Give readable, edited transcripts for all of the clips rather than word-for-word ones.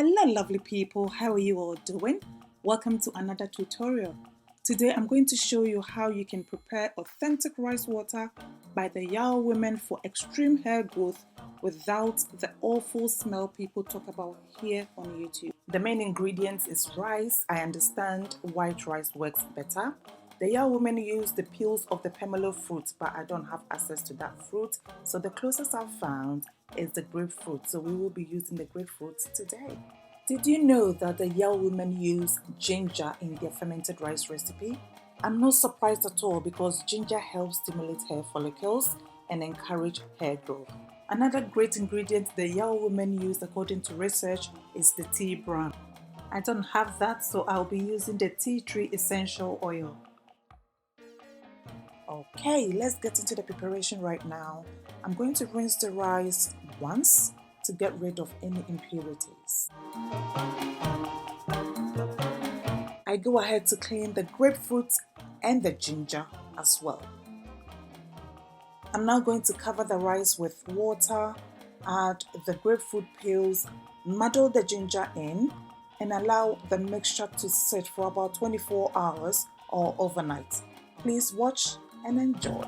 Hello lovely people, how are you all doing? Welcome to another tutorial. Today I'm going to show you how you can prepare authentic rice water by the Yao women for extreme hair growth without the awful smell people talk about here on YouTube. The main ingredient is rice. I understand white rice works better. The Yao women use the peels of the pomelo fruit, but I don't have access to that fruit, so the closest I've found is the grapefruit, so we will be using the grapefruit today. Did you know that the Yao women use ginger in their fermented rice recipe? I'm not surprised at all because ginger helps stimulate hair follicles and encourage hair growth. Another great ingredient the Yao women use according to research is the tea bran. I don't have that, so I'll be using the tea tree essential oil. Okay, let's get into the preparation right now. I'm going to rinse the rice once to get rid of any impurities. I go ahead to clean the grapefruit and the ginger as well. I'm now going to cover the rice with water, add the grapefruit peels, muddle the ginger in, and allow the mixture to sit for about 24 hours or overnight. Please watch and enjoy.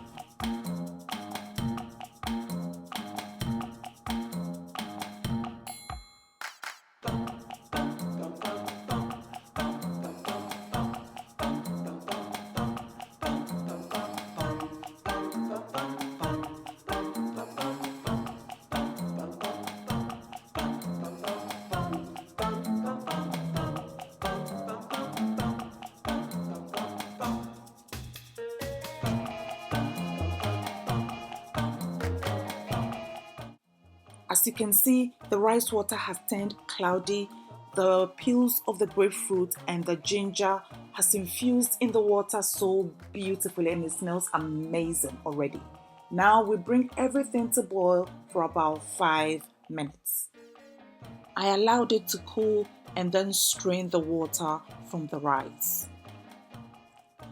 As you can see, the rice water has turned cloudy. The peels of the grapefruit and the ginger has infused in the water so beautifully, and it smells amazing already. Now we bring everything to boil for about 5 minutes. I allowed it to cool and then strain the water from the rice.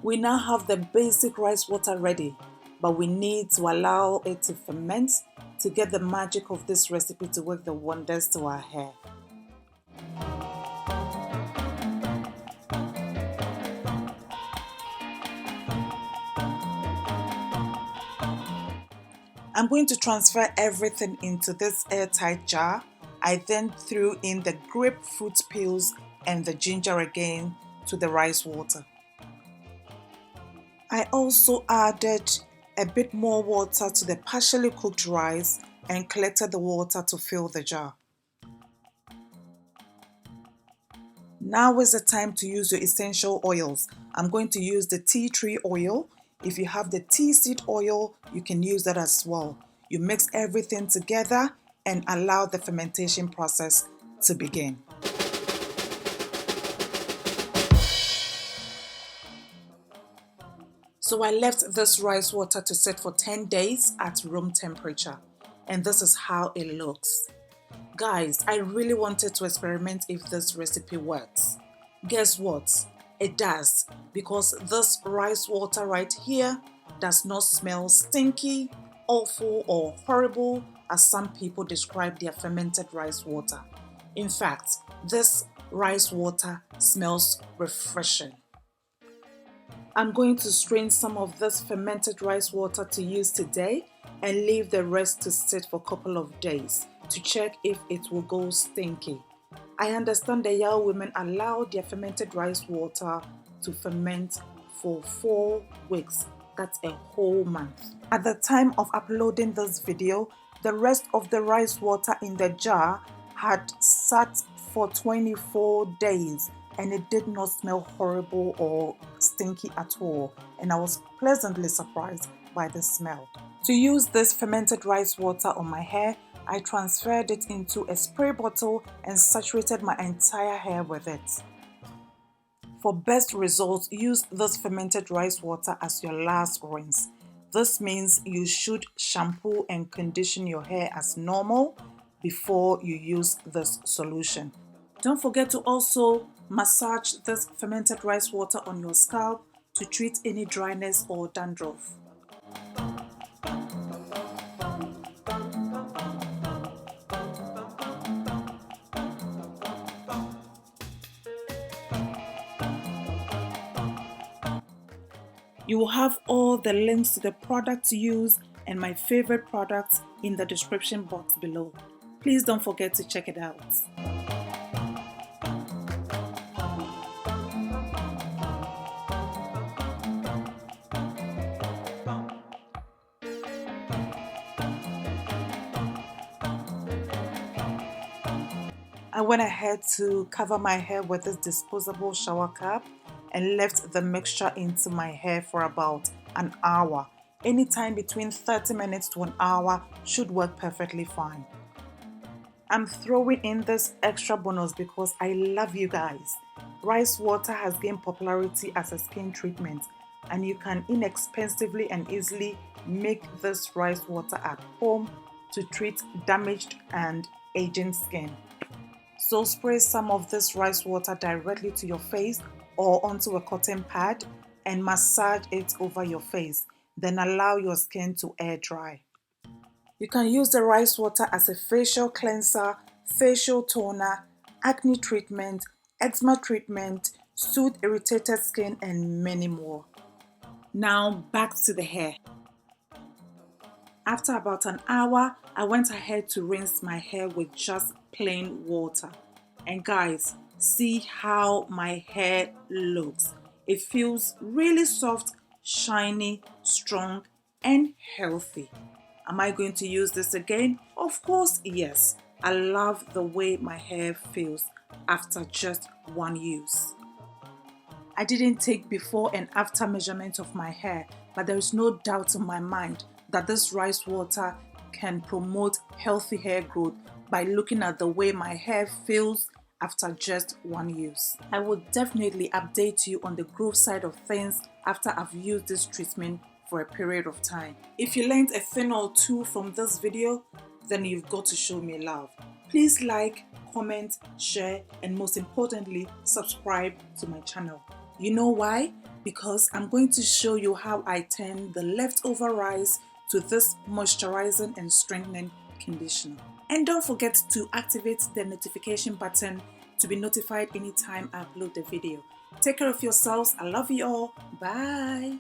We now have the basic rice water ready, but we need to allow it to ferment to get the magic of this recipe to work the wonders to our hair. I'm going to transfer everything into this airtight jar. I then threw in the grapefruit peels and the ginger again to the rice water. I also added a bit more water to the partially cooked rice and collected the water to fill the jar. Now is the time to use your essential oils. I'm going to use the tea tree oil. If you have the tea seed oil, you can use that as well. You mix everything together and allow the fermentation process to begin. So I left this rice water to sit for 10 days at room temperature, and this is how it looks. Guys, I really wanted to experiment if this recipe works. Guess what? It does, because this rice water right here does not smell stinky, awful, or horrible as some people describe their fermented rice water. In fact, this rice water smells refreshing. I'm going to strain some of this fermented rice water to use today and leave the rest to sit for a couple of days to check if it will go stinky. I understand the Yao women allow their fermented rice water to ferment for 4 weeks. That's a whole month. At the time of uploading this video, the rest of the rice water in the jar had sat for 24 days and it did not smell horrible or stinky at all, and I was pleasantly surprised by the smell. To use this fermented rice water on my hair, I transferred it into a spray bottle and saturated my entire hair with it. For best results, use this fermented rice water as your last rinse. This means you should shampoo and condition your hair as normal before you use this solution. Don't forget to also massage this fermented rice water on your scalp to treat any dryness or dandruff. You will have all the links to the products used and my favorite products in the description box below. Please don't forget to check it out. I went ahead to cover my hair with this disposable shower cap and left the mixture into my hair for about an hour. Anytime between 30 minutes to an hour should work perfectly fine. I'm throwing in this extra bonus because I love you guys. Rice water has gained popularity as a skin treatment, and you can inexpensively and easily make this rice water at home to treat damaged and aging skin. So spray some of this rice water directly to your face or onto a cotton pad and massage it over your face. Then allow your skin to air dry. You can use the rice water as a facial cleanser, facial toner, acne treatment, eczema treatment, soothe irritated skin, and many more. Now back to the hair. After about an hour, I went ahead to rinse my hair with just plain water. And guys, see how my hair looks. It feels really soft, shiny, strong, and healthy. Am I going to use this again? Of course, yes. I love the way my hair feels after just one use. I didn't take before and after measurement of my hair, but there is no doubt in my mind that this rice water can promote healthy hair growth by looking at the way my hair feels after just one use. I will definitely update you on the growth side of things after I've used this treatment for a period of time. If you learned a thing or two from this video, then you've got to show me love. Please like, comment, share, and most importantly, subscribe to my channel. You know why? Because I'm going to show you how I turn the leftover rice to this moisturizing and strengthening conditioner. And don't forget to activate the notification button to be notified anytime I upload the video. Take care of yourselves. I love you all. Bye.